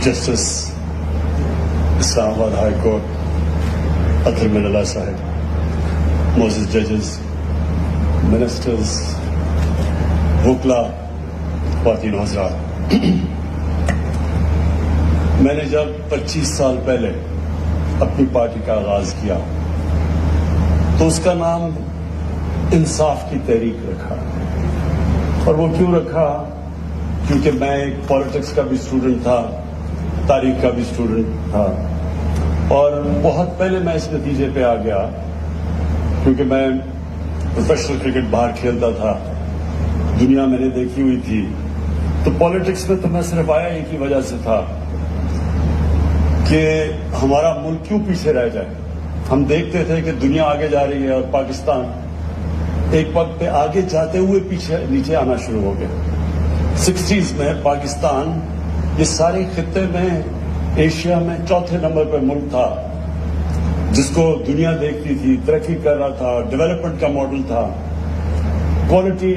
Justice, Islamabad High Court, Athar Minallah Sahib, Moses judges, ministers, وکلا، خواتین حضرات، میں نے جب 25 سال پہلے اپنی پارٹی کا آغاز کیا تو اس کا نام انصاف کی تحریک رکھا، اور وہ کیوں رکھا؟ کیونکہ میں ایک پالیٹکس کا بھی اسٹوڈنٹ تھا، تاریخ کا بھی اسٹوڈنٹ تھا، اور بہت پہلے میں اس نتیجے پہ آ گیا، کیونکہ میں پروفیشنل کرکٹ باہر کھیلتا تھا، دنیا میں نے دیکھی ہوئی تھی، تو پالیٹکس میں تو میں صرف آیا ایک ہی وجہ سے تھا کہ ہمارا ملک کیوں پیچھے رہ جائے۔ ہم دیکھتے تھے کہ دنیا آگے جا رہی ہے اور پاکستان ایک وقت پہ آگے جاتے ہوئے پیچھے نیچے آنا شروع ہو گیا۔ 60s میں پاکستان یہ سارے خطے میں ایشیا میں چوتھے نمبر پہ ملک تھا، جس کو دنیا دیکھتی تھی، ترقی کر رہا تھا، ڈیولپمنٹ کا ماڈل تھا، کوالٹی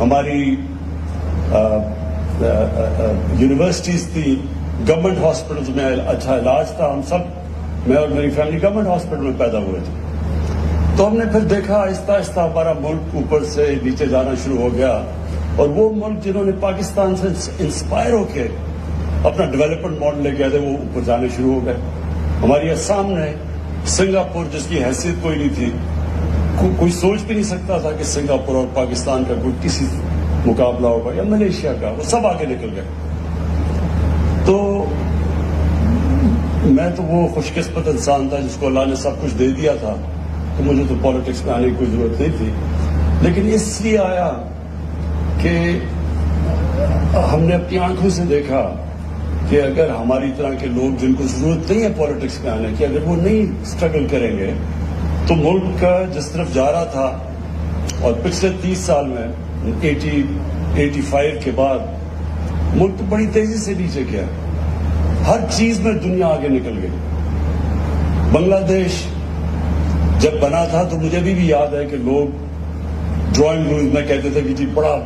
ہماری یونیورسٹیز تھی، گورنمنٹ ہاسپٹلز میں اچھا علاج تھا، ہم سب، میں اور میری فیملی گورنمنٹ ہاسپٹل میں پیدا ہوئے تھے۔ تو ہم نے پھر دیکھا آہستہ آہستہ ہمارا ملک اوپر سے نیچے جانا شروع ہو گیا، اور وہ ملک جنہوں نے پاکستان سے انسپائر ہو کے اپنا ڈیولپمنٹ ماڈل لے گئے تھے وہ اوپر جانے شروع ہو گئے۔ ہماری سامنے سنگاپور، جس کی حیثیت کوئی نہیں تھی، کوئی سوچ بھی نہیں سکتا تھا کہ سنگاپور اور پاکستان کا کوئی کسی مقابلہ ہوگا، یا ملیشیا کا، وہ سب آگے نکل گئے۔ تو میں تو وہ خوش قسمت انسان تھا جس کو اللہ نے سب کچھ دے دیا تھا، تو مجھے تو پالیٹکس میں آنے کی کوئی ضرورت نہیں تھی، لیکن اس لیے آیا کہ ہم نے اپنی آنکھوں سے دیکھا کہ اگر ہماری طرح کے لوگ جن کو ضرورت نہیں ہے پالیٹکس میں آنے کی، اگر وہ نہیں اسٹرگل کریں گے تو ملک کا جس طرف جا رہا تھا، اور پچھلے 30 سال میں 85 کے بعد ملک تو بڑی تیزی سے نیچے گیا، ہر چیز میں دنیا آگے نکل گئی۔ بنگلہ دیش جب بنا تھا تو مجھے بھی یاد ہے کہ لوگ ڈرائنگ روم میں کہتے تھے کہ جی بڑا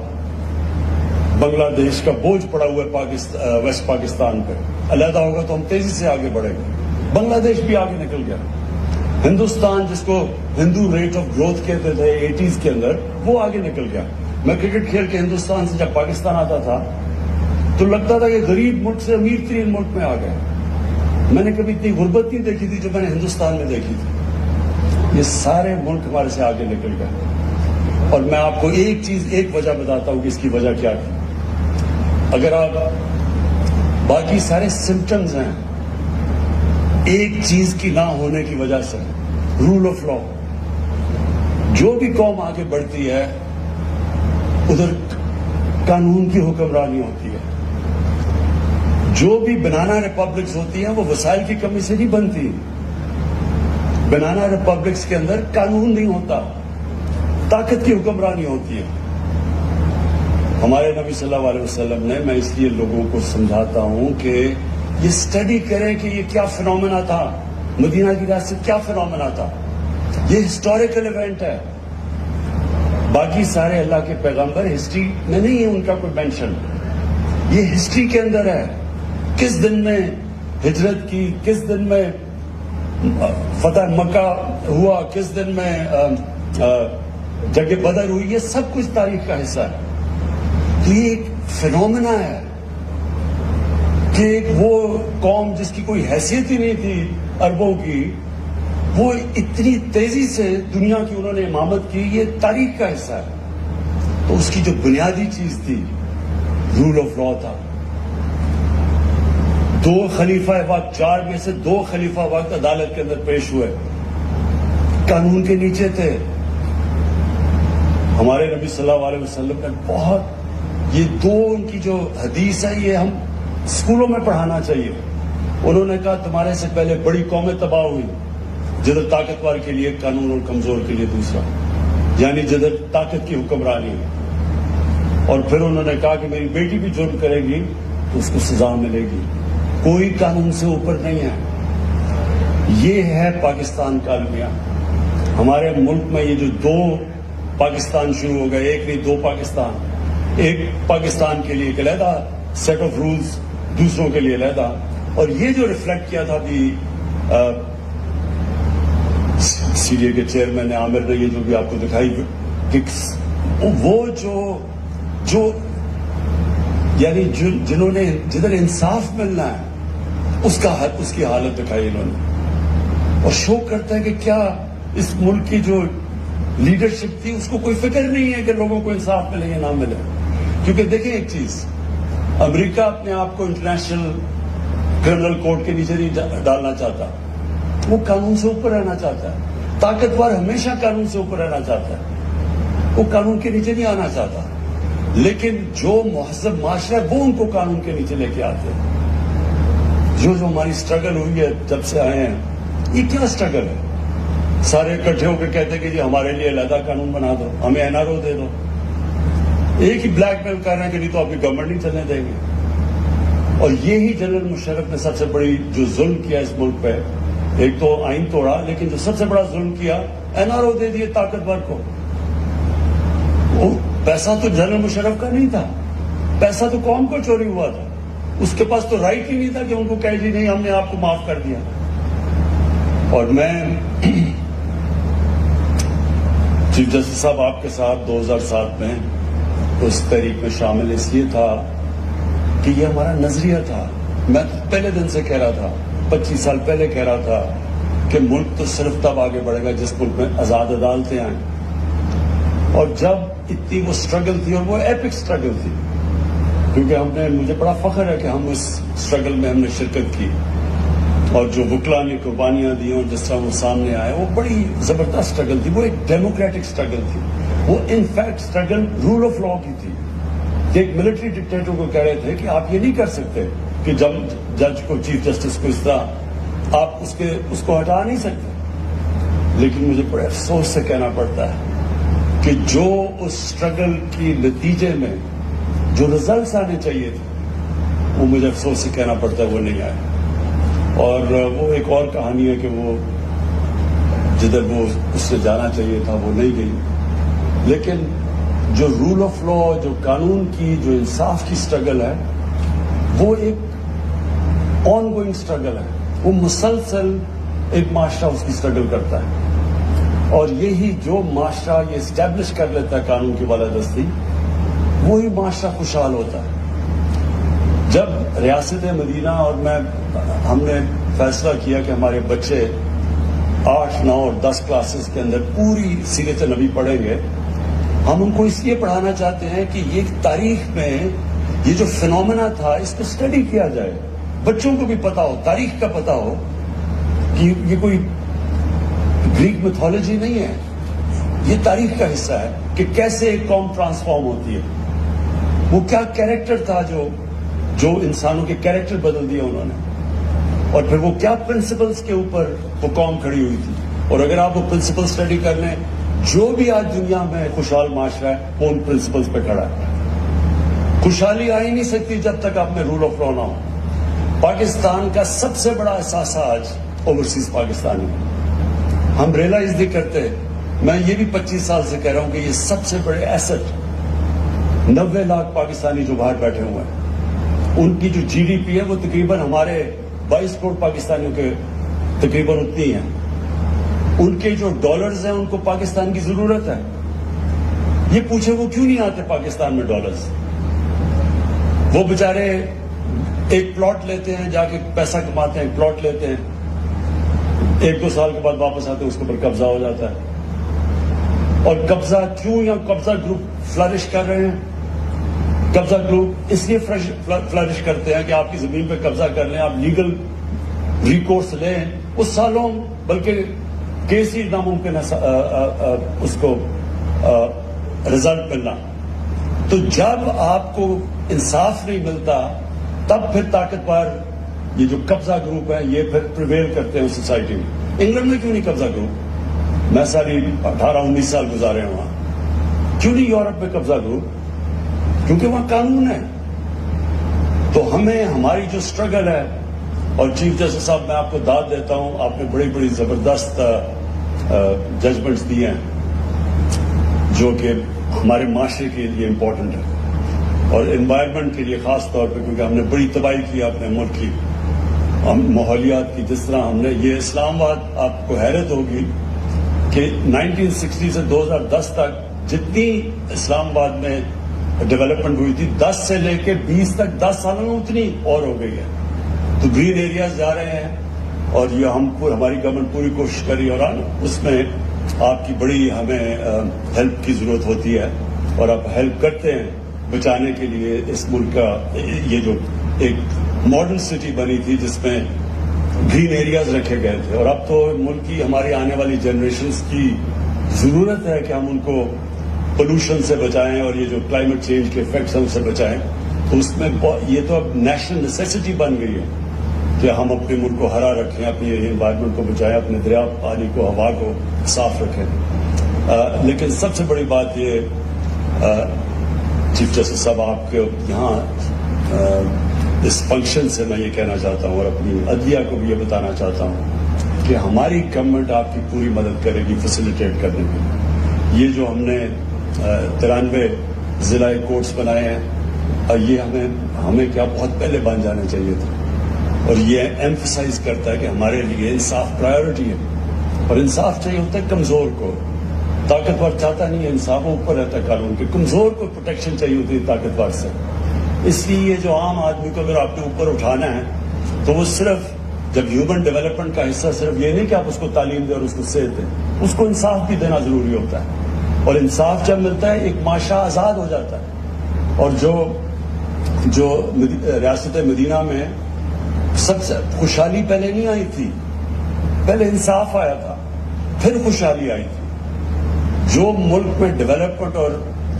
بنگلہ دیش کا بوجھ پڑا ہوا ہے ویسٹ پاکستان پہ، علیحدہ ہوگا تو ہم تیزی سے آگے بڑھیں گے۔ بنگلہ دیش بھی آگے نکل گیا۔ ہندوستان، جس کو ہندو ریٹ آف گروتھ کہتے تھے 80s کے اندر، وہ آگے نکل گیا۔ میں کرکٹ کھیل کے ہندوستان سے جب پاکستان آتا تھا تو لگتا تھا کہ غریب ملک سے امیر ترین ملک میں آ گئے۔ میں نے کبھی اتنی غربت نہیں دیکھی تھی جو میں نے ہندوستان میں دیکھی تھی۔ یہ سارے ملک ہمارے سے آگے نکل گئے، اور میں آپ کو ایک چیز، ایک وجہ بتاتا ہوں کہ اس کی وجہ کیا تھی۔ اگر آپ باقی سارے سمپٹمز ہیں ایک چیز کی نہ ہونے کی وجہ سے، رول آف لا، جو بھی قوم آگے بڑھتی ہے ادھر قانون کی حکمرانی ہوتی ہے۔ جو بھی بنانا ریپبلکس ہوتی ہیں وہ وسائل کی کمی سے نہیں بنتی۔ بنانا ریپبلکس کے اندر قانون نہیں ہوتا، طاقت کی حکمرانی ہوتی ہے۔ ہمارے نبی صلی اللہ علیہ وسلم نے، میں اس لیے لوگوں کو سمجھاتا ہوں کہ یہ اسٹڈی کریں کہ یہ کیا فنومنا تھا، مدینہ کی رات سے کیا فنومنا تھا۔ یہ ہسٹوریکل ایونٹ ہے۔ باقی سارے اللہ کے پیغمبر ہسٹری میں نہیں ہے ان کا کوئی مینشن، یہ ہسٹری کے اندر ہے۔ کس دن میں ہجرت کی، کس دن میں فتح مکہ ہوا، کس دن میں جنگ بدر ہوئی، یہ سب کچھ تاریخ کا حصہ ہے۔ تو یہ ایک فنومنا ہے کہ وہ قوم جس کی کوئی حیثیت ہی نہیں تھی عربوں کی، وہ اتنی تیزی سے دنیا کی انہوں نے امامت کی، یہ تاریخ کا حصہ ہے۔ تو اس کی جو بنیادی چیز تھی رول آف لا تھا۔ 2 خلیفہ وقت، 4 میں سے 2 خلیفہ وقت عدالت کے اندر پیش ہوئے، قانون کے نیچے تھے۔ ہمارے نبی صلی اللہ علیہ وسلم نے بہت، یہ 2 ان کی جو حدیث ہے یہ ہم اسکولوں میں پڑھانا چاہیے۔ انہوں نے کہا تمہارے سے پہلے بڑی قومیں تباہ ہوئی، جدھر طاقتور کے لیے قانون اور کمزور کے لیے دوسرا، یعنی جدھر طاقت کی حکمرانی ہے۔ اور پھر انہوں نے کہا کہ میری بیٹی بھی جرم کرے گی تو اس کو سزا ملے گی، کوئی قانون سے اوپر نہیں ہے۔ یہ ہے پاکستان کا المیہ۔ ہمارے ملک میں یہ جو 2 پاکستان شروع ہو گئے، ایک نہیں 2 پاکستان، ایک پاکستان کے لیے ایک علیحدہ سیٹ آف رولز دوسروں کے لیے علیحدہ. اور یہ جو ریفلیکٹ کیا تھا ابھی سی ڈی اے کے چیئرمین عامر نے یہ جو بھی آپ کو دکھائی کہ وہ جو یعنی جنہوں نے جدھر انصاف ملنا ہے اس کی حالت دکھائی انہوں نے, اور شو کرتا ہے کہ کیا اس ملک کی جو لیڈرشپ تھی اس کو کوئی فکر نہیں ہے کہ لوگوں کو انصاف ملے یا نہ ملے. کیونکہ دیکھیں ایک چیز, امریکہ اپنے آپ کو انٹرنیشنل کرمنل کورٹ کے نیچے نہیں ڈالنا چاہتا, وہ قانون سے اوپر رہنا چاہتا ہے. طاقتور ہمیشہ قانون سے اوپر رہنا چاہتا ہے, وہ قانون کے نیچے نہیں آنا چاہتا. لیکن جو مہذب معاشرہ ہے وہ ان کو قانون کے نیچے لے کے آتے ہیں. جو ہماری اسٹرگل ہوئی ہے جب سے آئے ہیں, یہ کیا اسٹرگل ہے؟ سارے اکٹھے ہو کے کہتے ہیں کہ جی ہمارے لیے علیحدہ قانون بنا دو, ہمیں این آر او دے دو. ایک ہی بلیک میل کر رہے ہیں کہ نہیں تو آپ کی گورنمنٹ نہیں چلنے دیں گے. اور یہی جنرل مشرف نے سب سے بڑی جو ظلم کیا اس ملک پہ, ایک تو آئین توڑا, لیکن جو سب سے بڑا ظلم کیا این آر او دے دیے طاقتور کو. وہ پیسہ تو جنرل مشرف کا نہیں تھا, پیسہ تو قوم کو چوری ہوا تھا. اس کے پاس تو رائٹ ہی نہیں تھا کہ ان کو کہے جی نہیں ہم نے آپ کو معاف کر دیا. اور میں چیف جسٹس صاحب آپ کے ساتھ 2007 میں اس تحریک میں شامل اس لیے تھا کہ یہ ہمارا نظریہ تھا. میں پہلے دن سے کہہ رہا تھا, 25 سال پہلے کہہ رہا تھا کہ ملک تو صرف تب آگے بڑھے گا جس ملک میں آزاد عدالتیں آئیں. اور جب اتنی وہ اسٹرگل تھی, اور وہ ایپک اسٹرگل تھی, کیونکہ مجھے بڑا فخر ہے کہ ہم اس اسٹرگل میں ہم نے شرکت کی, اور جو وکلا نے قربانیاں دی اور جس طرح وہ سامنے آئے, وہ بڑی زبردست اسٹرگل تھی. وہ ایک ڈیموکریٹک اسٹرگل تھی. وہ in fact struggle rule of law کی تھی. ایک ملٹری ڈکٹیٹر کو کہہ رہے تھے کہ آپ یہ نہیں کر سکتے کہ جج کو, چیف جسٹس کو اس طرح آپ اس کو ہٹا نہیں سکتے. لیکن مجھے بڑے افسوس سے کہنا پڑتا ہے کہ جو اس اسٹرگل کی نتیجے میں جو ریزلٹس آنے چاہیے تھے, وہ مجھے افسوس سے کہنا پڑتا ہے وہ نہیں آئے. اور وہ ایک اور کہانی ہے کہ وہ جدھر وہ اس سے جانا چاہیے تھا وہ نہیں گئی. لیکن جو رول آف لا, جو قانون کی, جو انصاف کی اسٹرگل ہے, وہ ایک آن گوئنگ اسٹرگل ہے. وہ مسلسل ایک معاشرہ اس کی اسٹرگل کرتا ہے. اور یہی جو معاشرہ یہ اسٹیبلش کر لیتا ہے قانون کی بالادستی, وہی معاشرہ خوشحال ہوتا ہے. جب ریاست مدینہ اور ہم نے فیصلہ کیا کہ ہمارے بچے 8, 9 اور 10 کلاسز کے اندر پوری سیرت نبی پڑھیں گے, ہم ان کو اس لیے پڑھانا چاہتے ہیں کہ یہ تاریخ میں یہ جو فینومینا تھا اس کو اسٹڈی کیا جائے, بچوں کو بھی پتا ہو, تاریخ کا پتا ہو کہ یہ کوئی گریک میتھولوجی نہیں ہے, یہ تاریخ کا حصہ ہے کہ کیسے ایک قوم ٹرانسفارم ہوتی ہے. وہ کیا کیریکٹر تھا جو انسانوں کے کیریکٹر بدل دیا انہوں نے, اور پھر وہ کیا پرنسپلز کے اوپر وہ قوم کھڑی ہوئی تھی. اور اگر آپ وہ پرنسپل اسٹڈی کر لیں, جو بھی آج دنیا میں خوشحال معاشرہ ہے وہ ان پرنسپلز پہ کھڑا ہے. خوشحالی آ ہی نہیں سکتی جب تک آپ میں رول آف لا نہ ہو. پاکستان کا سب سے بڑا اثاثہ آج اوورسیز پاکستانی. ہم ریئلائز نہیں کرتے. میں یہ بھی 25 سال سے کہہ رہا ہوں کہ یہ سب سے بڑے ایسٹ 90 لاکھ پاکستانی جو باہر بیٹھے ہوئے ہیں, ان کی جو جی ڈی پی ہے وہ تقریباً ہمارے 22 کروڑ پاکستانیوں کے تقریباً اتنی ہیں. ان کے جو ڈالرز ہیں ان کو پاکستان کی ضرورت ہے. یہ پوچھے وہ کیوں نہیں آتے پاکستان میں ڈالرز؟ وہ بیچارے ایک پلاٹ لیتے ہیں, جا کے پیسہ کماتے ہیں, پلاٹ لیتے ہیں, 1-2 سال کے بعد واپس آتے ہیں, اس کے اوپر قبضہ ہو جاتا ہے. اور قبضہ کیوں یا قبضہ گروپ فلرش کر رہے ہیں؟ قبضہ گروپ اس لیے فلرش کرتے ہیں کہ آپ کی زمین پہ قبضہ کر لیں, آپ لیگل ریکورس لیں, اس سالوں بلکہ کیس ہی ناممکن ہے اس کو رزلٹ ملنا. تو جب آپ کو انصاف نہیں ملتا تب پھر طاقتور یہ جو قبضہ گروپ ہے یہ پھر پریویل کرتے ہیں سوسائٹی میں. انگلینڈ میں کیوں نہیں قبضہ گروپ؟ میں ساری 18-19 سال گزارے ہیں وہاں. کیوں نہیں یورپ میں قبضہ گروپ؟ کیونکہ وہاں قانون ہے. تو ہمیں ہماری جو اسٹرگل ہے, اور چیف جسٹس صاحب میں آپ کو داد دیتا ہوں, آپ نے بڑی بڑی زبردست ججمنٹس دیے ہیں جو کہ ہمارے معاشرے کے لیے امپورٹنٹ ہے. اور انوائرمنٹ کے لیے خاص طور پہ، کیونکہ ہم نے بڑی تباہی کی اپنے ملک کی، ماحولیات کی. جس طرح ہم نے یہ اسلام آباد، آپ کو حیرت ہوگی کہ 1960 سے 2010 تک جتنی اسلام آباد میں ڈیولپمنٹ ہوئی تھی 10 سے لے کے 20 تک 10 سالوں میں اتنی اور ہو گئی ہے. تو گرین ایریاز جا رہے ہیں اور یہ ہماری گورنمنٹ پوری کوشش کر رہی ہے، اور اس میں آپ کی بڑی ہمیں ہیلپ کی ضرورت ہوتی ہے، اور آپ ہیلپ کرتے ہیں بچانے کے لیے اس ملک کا. یہ جو ایک ماڈل سٹی بنی تھی جس میں گرین ایریاز رکھے گئے تھے، اور اب تو ملک کی ہماری آنے والی جنریشنز کی ضرورت ہے کہ ہم ان کو پولوشن سے بچائیں اور یہ جو کلائمیٹ چینج کے افیکٹس ہیں ان سے بچائیں. تو اس میں یہ تو اب نیشنل نیسیسٹی بن گئی ہے کہ ہم اپنے ملک کو ہرا رکھیں، اپنی انوائرمنٹ کو بچائیں، اپنے دریا پانی کو، ہوا کو صاف رکھیں. لیکن سب سے بڑی بات یہ چیف جسٹس صاحب، آپ کے یہاں اس فنکشن سے میں یہ کہنا چاہتا ہوں اور اپنی عدلیہ کو بھی یہ بتانا چاہتا ہوں کہ ہماری گورنمنٹ آپ کی پوری مدد کرے گی فیسیلیٹیٹ کرنے میں. یہ جو ہم نے 93 ضلع کورٹس بنائے ہیں، یہ ہمیں کیا بہت پہلے بن جانے چاہیے تھے، اور یہ ایمفسائز کرتا ہے کہ ہمارے لیے انصاف پرائیورٹی ہے، اور انصاف چاہیے ہوتا ہے کمزور کو. طاقتور چاہتا نہیں ہے انصاف، اوپر رہتا ہے قانون کے. کمزور کو پروٹیکشن چاہیے ہوتی ہے طاقتور سے. اس لیے یہ جو عام آدمی کو اگر آپ نے اوپر اٹھانا ہے تو وہ صرف جب ہیومن ڈیولپمنٹ کا حصہ صرف یہ نہیں کہ آپ اس کو تعلیم دیں اور اس کو صحت دیں، اس کو انصاف بھی دینا ضروری ہوتا ہے. اور انصاف جب ملتا ہے ایک معاشرہ آزاد ہو جاتا ہے. اور جو ریاست مدینہ میں سب سے خوشحالی پہلے نہیں آئی تھی، پہلے انصاف آیا تھا، پھر خوشحالی آئی تھی. جو ملک میں ڈیولپمنٹ اور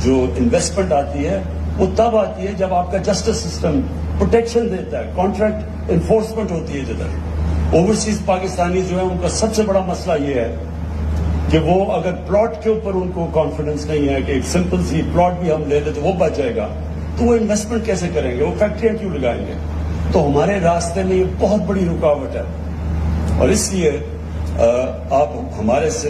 جو انویسٹمنٹ آتی ہے وہ تب آتی ہے جب آپ کا جسٹس سسٹم پروٹیکشن دیتا ہے، کانٹریکٹ انفورسمنٹ ہوتی ہے. جدھر اوورسیز پاکستانی جو ہے ان کا سب سے بڑا مسئلہ یہ ہے کہ وہ اگر پلاٹ کے اوپر ان کو کانفیڈنس نہیں ہے کہ ایک سمپل سی پلاٹ بھی ہم لے لیں تو وہ بچ جائے گا، تو وہ انویسٹمنٹ کیسے کریں گے، وہ فیکٹریاں کیوں لگائیں گے. تو ہمارے راستے میں یہ بہت بڑی رکاوٹ ہے. اور اس لیے آپ ہمارے سے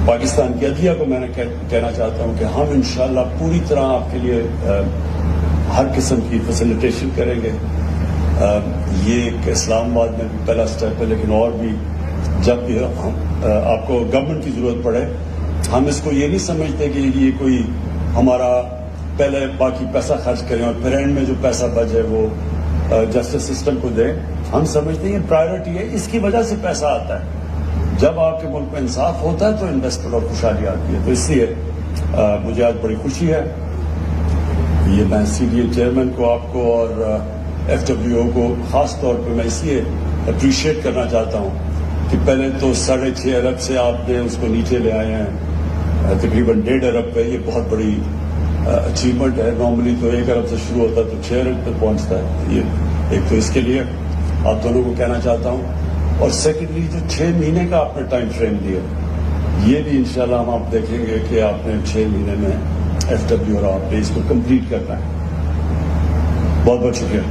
پاکستان کی عدلیہ کو میں نے کہنا چاہتا ہوں کہ ہم انشاءاللہ پوری طرح آپ کے لیے ہر قسم کی فیسیلیٹیشن کریں گے. یہ ایک اسلام آباد میں بھی پہلا سٹیپ ہے، لیکن اور بھی جب بھی آپ کو گورنمنٹ کی ضرورت پڑے، ہم اس کو یہ نہیں سمجھتے کہ یہ کوئی ہمارا پہلے باقی پیسہ خرچ کریں اور پھر اینڈ میں جو پیسہ بچے وہ جسٹس سسٹم کو دیں. ہم سمجھتے ہیں یہ پرائیورٹی ہے، اس کی وجہ سے پیسہ آتا ہے. جب آپ کے ملک میں انصاف ہوتا ہے تو انویسٹمنٹ اور خوشحالی آتی ہے. تو اس لیے مجھے آج بڑی خوشی ہے. یہ میں سی ڈی اے چیئرمین کو، آپ کو اور ایف ڈبلیو او کو خاص طور پہ میں اس لیے اپریشیٹ کرنا چاہتا ہوں کہ پہلے تو 6.5 ارب سے آپ نے اس کو نیچے لے آئے ہیں تقریباً 1.5 ارب پہ. یہ بہت بڑی اچیومنٹ ہے. نارملی تو 1 ارب سے شروع ہوتا ہے تو 6 ارب تک پہنچتا ہے. یہ ایک تو اس کے لیے آپ دونوں کو کہنا چاہتا ہوں. اور سیکنڈلی جو 6 مہینے کا آپ نے ٹائم فریم دیا، یہ بھی انشاءاللہ ہم آپ دیکھیں گے کہ آپ نے 6 مہینے میں ایف ڈبلیو اور آپ نے اس کو کمپلیٹ کرنا ہے. بہت بہت شکریہ.